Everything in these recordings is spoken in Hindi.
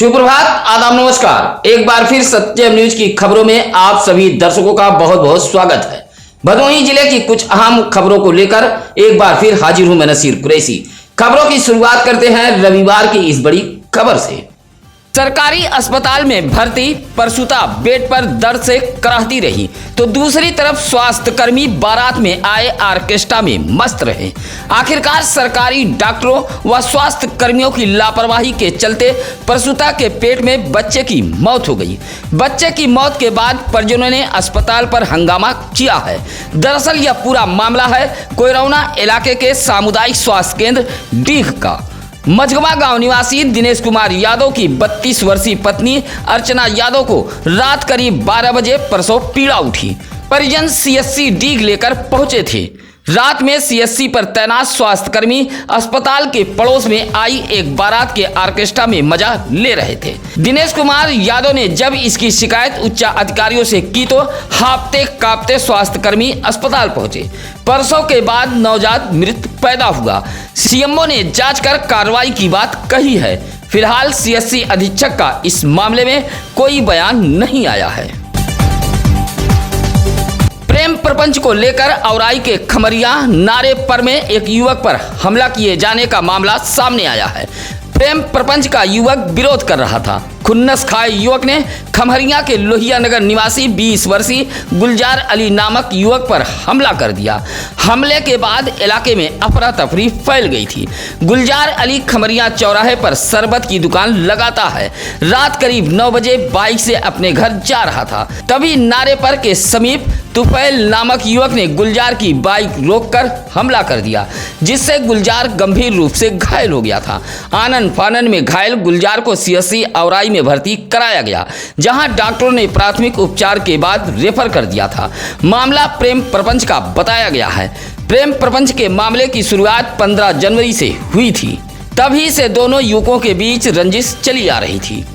सुप्रभात, आदाब, नमस्कार। एक बार फिर सत्यम न्यूज की खबरों में आप सभी दर्शकों का बहुत बहुत स्वागत है। भदोही जिले की कुछ अहम खबरों को लेकर एक बार फिर हाजिर हूं मैं नसीर कुरैशी। खबरों की शुरुआत करते हैं रविवार की इस बड़ी खबर से। सरकारी अस्पताल में भर्ती प्रसूता बेड पर दर्द से कराहती रही, तो दूसरी तरफ स्वास्थ्य कर्मी बारात में आए ऑर्केस्ट्रा में मस्त रहे। आखिरकार सरकारी डॉक्टरों व स्वास्थ्य कर्मियों की लापरवाही के चलते प्रसूता के पेट में बच्चे की मौत हो गई। बच्चे की मौत के बाद परिजनों ने अस्पताल पर हंगामा किया है। दरअसल यह पूरा मामला है कोयरौना इलाके के सामुदायिक स्वास्थ्य केंद्र डीह का। मझगवा गांव निवासी दिनेश कुमार यादव की 32 वर्षीय पत्नी अर्चना यादव को रात करीब 12 बजे प्रसव पीड़ा उठी। परिजन सीएससी डीग लेकर पहुंचे थे। रात में सीएससी पर तैनात स्वास्थ्यकर्मी अस्पताल के पड़ोस में आई एक बारात के ऑर्केस्ट्रा में मजा ले रहे थे। दिनेश कुमार यादव ने जब इसकी शिकायत उच्च अधिकारियों से की तो हांफते कांपते स्वास्थ्यकर्मी अस्पताल पहुंचे। प्रसव के बाद नवजात मृत पैदा हुआ। सीएमओ ने जांच कर कार्रवाई की बात कही है। फिलहाल सीएससी अधीक्षक का इस मामले में कोई बयान नहीं आया है। प्रेम प्रपंच को लेकर औराई के खमरिया नारे पर में एक युवक पर हमला किए जाने का मामला सामने आया है। प्रेम प्रपंच का युवक विरोध कर रहा था। खुन्नस खाए युवक ने खमरिया के लोहिया नगर निवासी 20 वर्षीय गुलजार अली नामक युवक पर हमला कर दिया। हमले के बाद इलाके में अफरा तफरी फैल गई थी। गुलजार अली खमरिया चौराहे पर शरबत की दुकान लगाता है। रात करीब 9 बजे बाइक से अपने घर जा रहा था, तभी नारे पर के समीप तुफैल नामक युवक ने गुलजार की बाइक रोककर हमला कर दिया, जिससे गुलजार गंभीर रूप से घायल हो गया था। आनन फानन में घायल गुलजार को सीएससी औराई में भर्ती कराया गया, जहां डॉक्टरों ने प्राथमिक उपचार के बाद रेफर कर दिया था। मामला प्रेम प्रपंच का बताया गया है। प्रेम प्रपंच के मामले की शुरुआत 15 जनवरी से हुई थी। तभी से दोनों युवकों के बीच रंजिश चली आ रही थी।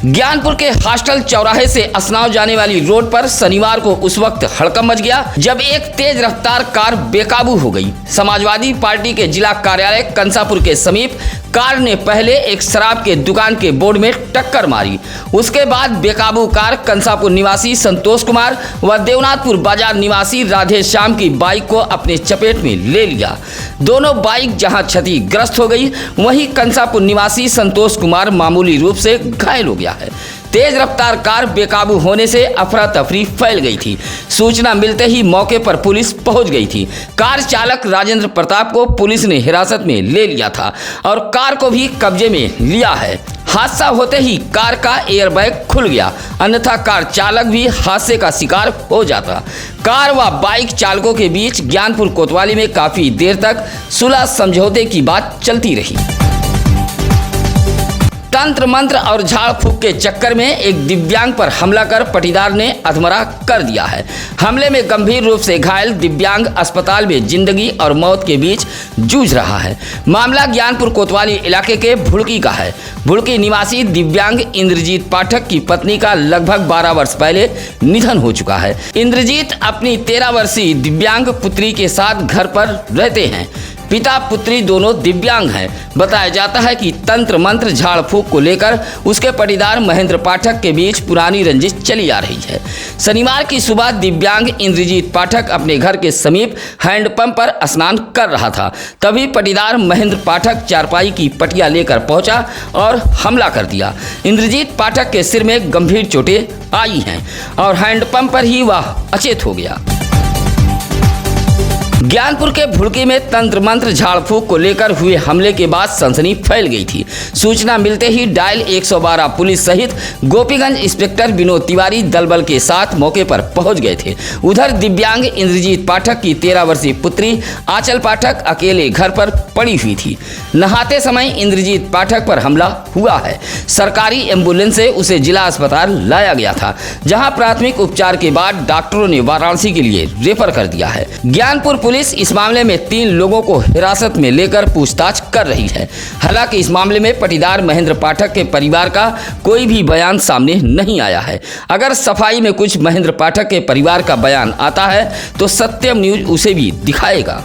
ज्ञानपुर के हॉस्टल चौराहे से असनाव जाने वाली रोड पर शनिवार को उस वक्त हड़कंप मच गया जब एक तेज रफ्तार कार बेकाबू हो गई। समाजवादी पार्टी के जिला कार्यालय कंसापुर के समीप कार ने पहले एक शराब के दुकान के बोर्ड में टक्कर मारी। उसके बाद बेकाबू कार कंसापुर निवासी संतोष कुमार व देवनाथपुर बाजार निवासी राधे श्याम की बाइक को अपने चपेट में ले लिया। दोनों बाइक जहां क्षतिग्रस्त हो गई, वहीं कंसापुर निवासी संतोष कुमार मामूली रूप से घायल हो गया है। तेज रफ्तार कार बेकाबू होने से अफरा तफरी फैल गई थी। सूचना मिलते ही मौके पर पुलिस पहुंच गई थी। कार चालक राजेंद्र प्रताप को पुलिस ने हिरासत में ले लिया था और कार को भी कब्जे में लिया है। हादसा होते ही कार का एयरबैग खुल गया, अन्यथा कार चालक भी हादसे का शिकार हो जाता। कार व बाइक चालकों के बीच ज्ञानपुर कोतवाली में काफी देर तक सुलह समझौते की बात चलती रही। तंत्र मंत्र और झाड़ फूक के चक्कर में एक दिव्यांग पर हमला कर पटीदार ने अधमरा कर दिया है। हमले में गंभीर रूप से घायल दिव्यांग अस्पताल में जिंदगी और मौत के बीच जूझ रहा है। मामला ज्ञानपुर कोतवाली इलाके के भुड़की का है। भुड़की निवासी दिव्यांग इंद्रजीत पाठक की पत्नी का लगभग 12 वर्ष पहले निधन हो चुका है। इंद्रजीत अपनी 13 वर्षीय दिव्यांग पुत्री के साथ घर पर रहते हैं। पिता पुत्री दोनों दिव्यांग हैं। बताया जाता है कि तंत्र मंत्र झाड़ फूक को लेकर उसके पटीदार महेंद्र पाठक के बीच पुरानी रंजिश चली आ रही है। शनिवार की सुबह दिव्यांग इंद्रजीत पाठक अपने घर के समीप हैंडपंप पर स्नान कर रहा था, तभी पटीदार महेंद्र पाठक चारपाई की पटिया लेकर पहुंचा और हमला कर दिया। इंद्रजीत पाठक के सिर में गंभीर चोटें आई हैं और हैंडपंप पर ही वह अचेत हो गया। ज्ञानपुर के भुड़की में तंत्र मंत्र झाड़ फूक को लेकर हुए हमले के बाद सनसनी फैल गई थी। सूचना मिलते ही डायल 112 पुलिस सहित गोपीगंज इंस्पेक्टर विनोद तिवारी दलबल के साथ मौके पर पहुंच गए थे। उधर दिव्यांग इंद्रजीत पाठक की 13 वर्षीय पुत्री आंचल पाठक अकेले घर पर पड़ी हुई थी। नहाते समय इंद्रजीत पाठक पर हमला हुआ है। सरकारी एम्बुलेंस से उसे जिला अस्पताल लाया गया था, जहां प्राथमिक उपचार के बाद डॉक्टरों ने वाराणसी के लिए रेफर कर दिया है। ज्ञानपुर पुलिस इस मामले में 3 लोगों को हिरासत में लेकर पूछताछ कर रही है। हालांकि इस मामले में पटीदार महेंद्र पाठक के परिवार का कोई भी बयान सामने नहीं आया है। अगर सफाई में कुछ महेंद्र पाठक के परिवार का बयान आता है तो सत्यम न्यूज उसे भी दिखाएगा।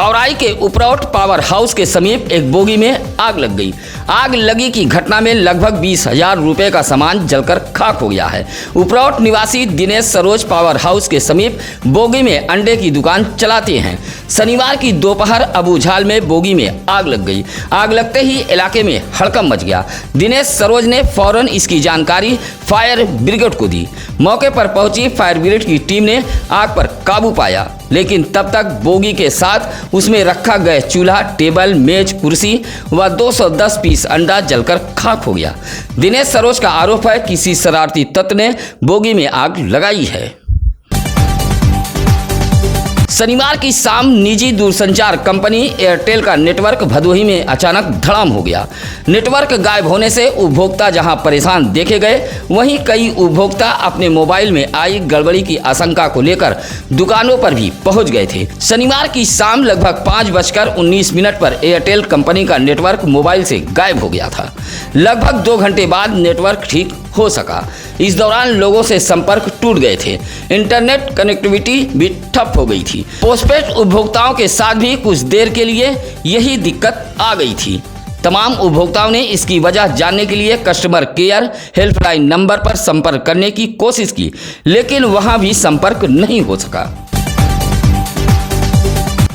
औराई के उपरौठ पावर हाउस के समीप एक बोगी में आग लग गई। आग लगी की घटना में लगभग 20,000 रुपए का सामान जलकर खाक हो गया है। उपरौठ निवासी दिनेश सरोज पावर हाउस के समीप बोगी में अंडे की दुकान चलाते हैं। शनिवार की दोपहर अबूझाल में बोगी में आग लग गई। आग लगते ही इलाके में हड़कंप मच गया। दिनेश सरोज ने फौरन इसकी जानकारी फायर ब्रिगेड को दी। मौके पर पहुंची फायर ब्रिगेड की टीम ने आग पर काबू पाया, लेकिन तब तक बोगी के साथ उसमें रखा गया चूल्हा, टेबल, मेज, कुर्सी व 210 पीस अंडा जलकर खाक हो गया। दिनेश सरोज का आरोप है कि किसी शरारती तत्व ने बोगी में आग लगाई है। शनिवार की शाम निजी दूरसंचार कंपनी एयरटेल का नेटवर्क भदोही में अचानक धड़ाम हो गया। नेटवर्क गायब होने से उपभोक्ता जहां परेशान देखे गए, वहीं कई उपभोक्ता अपने मोबाइल में आई गड़बड़ी की आशंका को लेकर दुकानों पर भी पहुंच गए थे। शनिवार की शाम लगभग 5:19 पर एयरटेल कंपनी का नेटवर्क मोबाइल से गायब हो गया था। लगभग 2 घंटे बाद नेटवर्क ठीक हो सका। इस दौरान लोगों से संपर्क टूट गए थे। इंटरनेट कनेक्टिविटी भी ठप हो गई थी। पोस्टपेड उपभोक्ताओं के साथ भी कुछ देर के लिए यही दिक्कत आ गई थी। तमाम उपभोक्ताओं ने इसकी वजह जानने के लिए कस्टमर केयर हेल्पलाइन नंबर पर संपर्क करने की कोशिश की, लेकिन वहां भी संपर्क नहीं हो सका।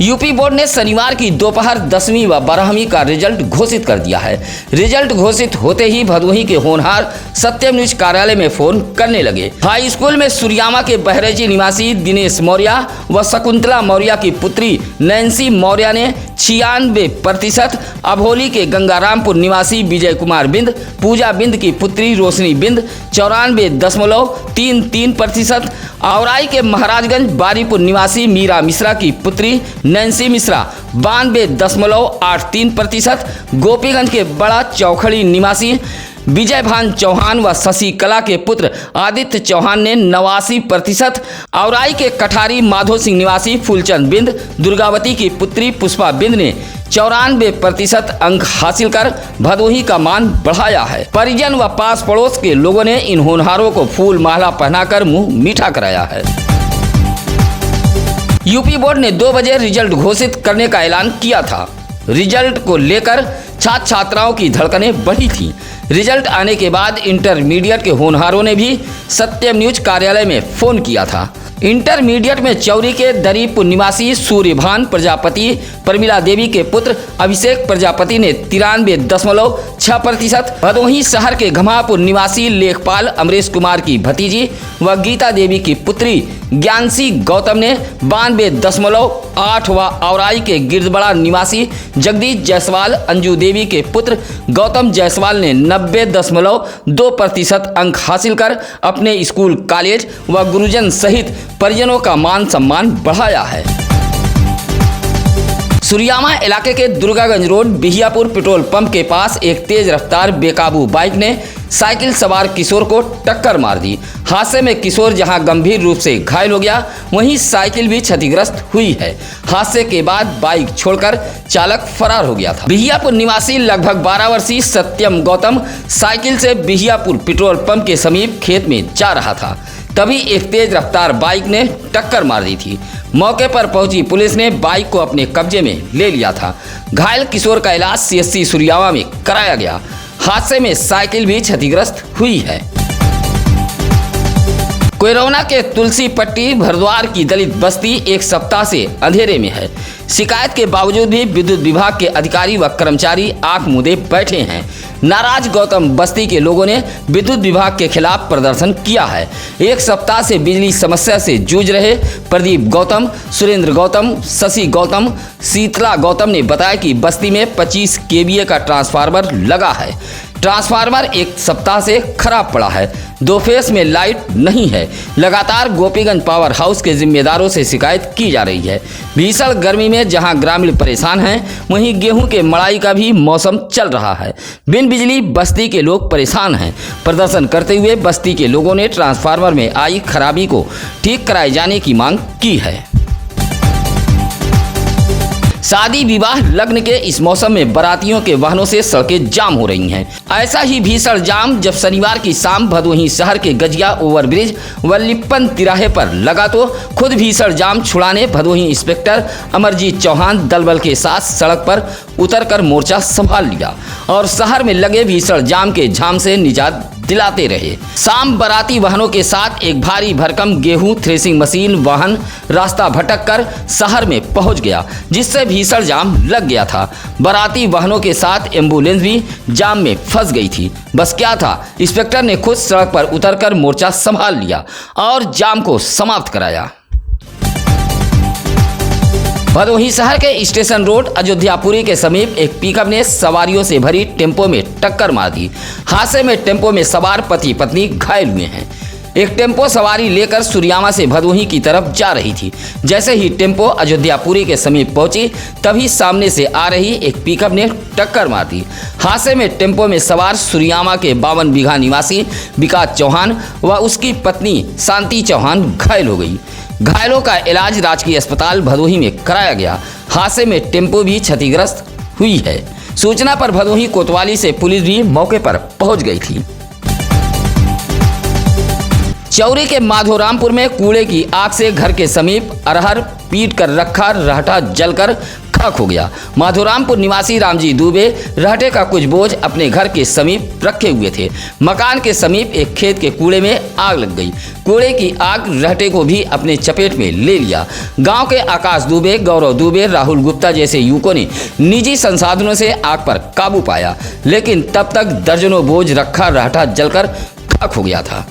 यूपी बोर्ड ने शनिवार की दोपहर 10वीं व 12वीं का रिजल्ट घोषित कर दिया है। रिजल्ट घोषित होते ही भदोही के होनहार सत्यम न्यूज कार्यालय में फोन करने लगे। हाई स्कूल में सुरियामा के बहरेजी निवासी दिनेश मौर्य व शकुंतला मौर्य की पुत्री नैन्सी मौर्य ने 96%, अभोली के गंगारामपुर निवासी विजय कुमार बिंद, पूजा बिंद की पुत्री रोशनी बिंद 94.33%, औराई के महाराजगंज बारीपुर निवासी मीरा मिश्रा की पुत्री नैन्सी मिश्रा 92.83%, गोपीगंज के बड़ा चौखड़ी निवासी विजय भान चौहान व शशि कला के पुत्र आदित्य चौहान ने 89%, औराई के कठारी माधो सिंह निवासी फूलचंद बिंद, दुर्गावती की पुत्री पुष्पा बिंद ने 94% अंक हासिल कर भदोही का मान बढ़ाया है। परिजन व पास पड़ोस के लोगों ने इन होनहारों को फूल माला पहनाकर मुंह मीठा कराया है। यूपी बोर्ड ने 2 बजे रिजल्ट घोषित करने का ऐलान किया था। रिजल्ट को लेकर छात्र छात्राओं की धड़कनें बढ़ी थी। रिजल्ट आने के बाद इंटरमीडिएट के होनहारों ने भी सत्यम न्यूज कार्यालय में फोन किया था। इंटरमीडिएट में चौरी के दरीपुर निवासी सूर्यभान प्रजापति प्रमिला देवी के पुत्र अभिषेक प्रजापति ने 93.6%, भदोही शहर के घमापुर निवासी लेखपाल अमरेश कुमार की भतीजी व गीता देवी की पुत्री ज्ञानसी गौतम ने 92.8 व औराई के गिरदबड़ा निवासी जगदीश जायसवाल अंजू देवी के पुत्र गौतम जायसवाल ने 90.2% अंक हासिल कर अपने स्कूल, कॉलेज व गुरुजन सहित परिजनों का मान सम्मान बढ़ाया है। सुरियामा इलाके के दुर्गागंज रोड बिहियापुर पेट्रोल पंप के पास एक तेज रफ्तार बेकाबू बाइक ने साइकिल सवार किशोर को टक्कर मार दी। हादसे में किशोर जहां गंभीर रूप से घायल हो गया, वहीं साइकिल भी क्षतिग्रस्त हुई है। हादसे के बाद बाइक छोड़कर चालक फरार हो गया था। बिहियापुर निवासी लगभग 12 वर्षीय सत्यम गौतम साइकिल से बिहियापुर पेट्रोल पंप के समीप खेत में जा रहा था, तभी एक तेज रफ्तार बाइक ने टक्कर मार दी थी। मौके पर पहुंची पुलिस ने बाइक को अपने कब्जे में ले लिया था। घायल किशोर का इलाज CSC सुरियामा में कराया गया। हादसे में साइकिल भी क्षतिग्रस्त हुई है। कोयरौना के तुलसी पट्टी भरद्वार की दलित बस्ती एक सप्ताह से अंधेरे में है। शिकायत के बावजूद भी विद्युत विभाग के अधिकारी व कर्मचारी आंख मूंदे बैठे हैं। नाराज गौतम बस्ती के लोगों ने विद्युत विभाग के खिलाफ प्रदर्शन किया है। एक सप्ताह से बिजली समस्या से जूझ रहे प्रदीप गौतम, सुरेंद्र गौतम, शशि गौतम, शीतला गौतम ने बताया कि बस्ती में 25 kVA का ट्रांसफार्मर लगा है। ट्रांसफार्मर एक सप्ताह से खराब पड़ा है। 2 फेस में लाइट नहीं है। लगातार गोपीगंज पावर हाउस के जिम्मेदारों से शिकायत की जा रही है। भीषण गर्मी में जहां ग्रामीण परेशान हैं, वहीं गेहूं के मड़ाई का भी मौसम चल रहा है। बिन बिजली बस्ती के लोग परेशान हैं। प्रदर्शन करते हुए बस्ती के लोगों ने ट्रांसफार्मर में आई खराबी को ठीक कराए जाने की मांग की है। शादी विवाह लग्न के इस मौसम में बारातियों के वाहनों से सड़कें जाम हो रही हैं। ऐसा ही भीषण जाम जब शनिवार की शाम भदोही शहर के गजिया ओवरब्रिज व लिप्पन तिराहे पर लगा तो खुद भीषण जाम छुड़ाने भदोही इंस्पेक्टर अमरजीत चौहान दलबल के साथ सड़क पर उतरकर मोर्चा संभाल लिया और शहर में लगे भीषण जाम के झाम से निजात दिलाते रहे। शाम बाराती वाहनों के साथ एक भारी भरकम गेहूं थ्रेसिंग मशीन वाहन रास्ता भटक कर शहर में पहुंच गया, जिससे भीषण जाम लग गया था। बाराती वाहनों के साथ एम्बुलेंस भी जाम में फंस गई थी। बस क्या था, इंस्पेक्टर ने खुद सड़क पर उतरकर मोर्चा संभाल लिया और जाम को समाप्त कराया। भदोही शहर के स्टेशन रोड अयोध्यापुरी के समीप एक पिकअप ने सवारियों से भरी टेम्पो में टक्कर मार दी। हादसे में टेम्पो में सवार पति पत्नी घायल हुए हैं। एक टेम्पो सवारी लेकर सुरियामा से भदोही की तरफ जा रही थी। जैसे ही टेम्पो अयोध्यापुरी के समीप पहुंची तभी सामने से आ रही एक पिकअप ने टक्कर मार दी। हादसे में टेम्पो में सवार सुरियामा के 52 बीघा निवासी विकास चौहान व उसकी पत्नी शांति चौहान घायल हो गई। घायलों का इलाज राजकीय अस्पताल भदोही में कराया गया। हादसे में टेम्पो भी क्षतिग्रस्त हुई है। सूचना पर भदोही कोतवाली से पुलिस भी मौके पर पहुंच गई थी। चौरी के माधोरामपुर में कूड़े की आग से घर के समीप अरहर पीट कर रखा रहटा जलकर खाक हो गया। माधोरामपुर निवासी रामजी दुबे रहटे का कुछ बोझ अपने घर के समीप रखे हुए थे। मकान के समीप एक खेत के कूड़े में आग लग गई। कूड़े की आग रहटे को भी अपने चपेट में ले लिया। गांव के आकाश दुबे, गौरव दुबे, राहुल गुप्ता जैसे युवकों ने निजी संसाधनों से आग पर काबू पाया, लेकिन तब तक दर्जनों बोझ रखा रहटा जलकर खाक हो गया था।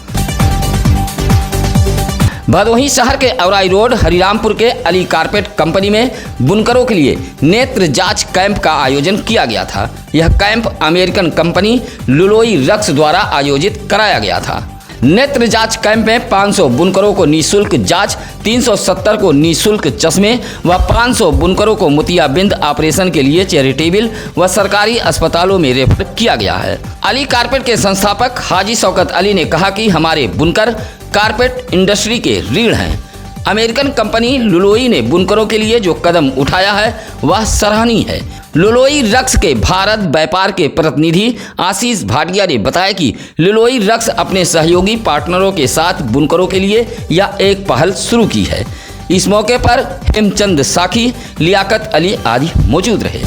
भदोही शहर के औराई रोड हरिरामपुर के अली कारपेट कंपनी में बुनकरों के लिए नेत्र जांच कैंप का आयोजन किया गया था। यह कैंप अमेरिकन कंपनी लुलोई रक्स द्वारा आयोजित कराया गया था। नेत्र जांच कैंप में 500 बुनकरों को निःशुल्क जांच, 370 को निःशुल्क चश्मे व 500 बुनकरों को मोतियाबिंद ऑपरेशन के लिए चैरिटेबल व सरकारी अस्पतालों में रेफर किया गया है। अली कारपेट के संस्थापक हाजी शौकत अली ने कहा कि हमारे बुनकर कारपेट इंडस्ट्री के रीढ़ हैं। अमेरिकन कंपनी लुलोई ने बुनकरों के लिए जो कदम उठाया है वह सराहनीय है। लुलोई रक्स के भारत व्यापार के प्रतिनिधि आशीष भाटिया ने बताया कि लुलोई रक्स अपने सहयोगी पार्टनरों के साथ बुनकरों के लिए यह एक पहल शुरू की है। इस मौके पर हेमचंद साखी, लियाकत अली आदि मौजूद रहे।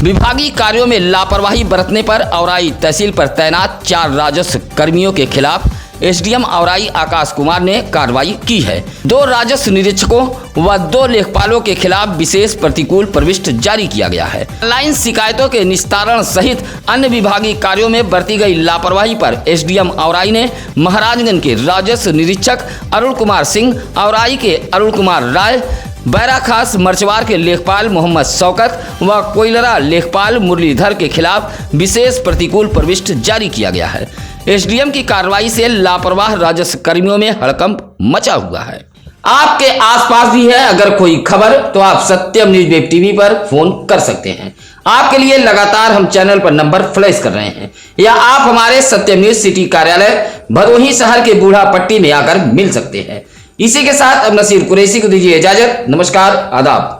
विभागीय कार्यों में लापरवाही बरतने पर औराई तहसील पर तैनात 4 राजस्व कर्मियों के खिलाफ एसडीएम औराई आकाश कुमार ने कार्रवाई की है। 2 राजस्व निरीक्षकों व 2 लेखपालों के खिलाफ विशेष प्रतिकूल प्रविष्टि जारी किया गया है। ऑनलाइन शिकायतों के निस्तारण सहित अन्य विभागीय कार्यों में बरती गई लापरवाही पर एसडीएम औराई ने महाराजगंज के राजस्व निरीक्षक अरुण कुमार सिंह, औराई के अरुण कुमार राय, बैराखास मरचवार के लेखपाल मोहम्मद शौकत व कोइलरा लेखपाल मुरलीधर के खिलाफ विशेष प्रतिकूल प्रविष्टि जारी किया गया है। एसडीएम की कार्रवाई से लापरवाह राजस्व कर्मियों में हड़कंप मचा हुआ है। आपके आसपास भी है अगर कोई खबर तो आप सत्यम न्यूज वेब टीवी पर फोन कर सकते हैं। आपके लिए लगातार हम चैनल पर नंबर फ्लैश कर रहे हैं, या आप हमारे सत्यम न्यूज सिटी कार्यालय भदोही शहर के बूढ़ा पट्टी में आकर मिल सकते हैं। इसी के साथ अब नसीर कुरैशी को दीजिए इजाजत। नमस्कार, आदाब।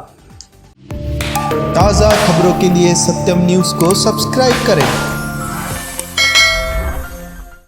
ताज़ा खबरों के लिए सत्यम न्यूज को सब्सक्राइब करें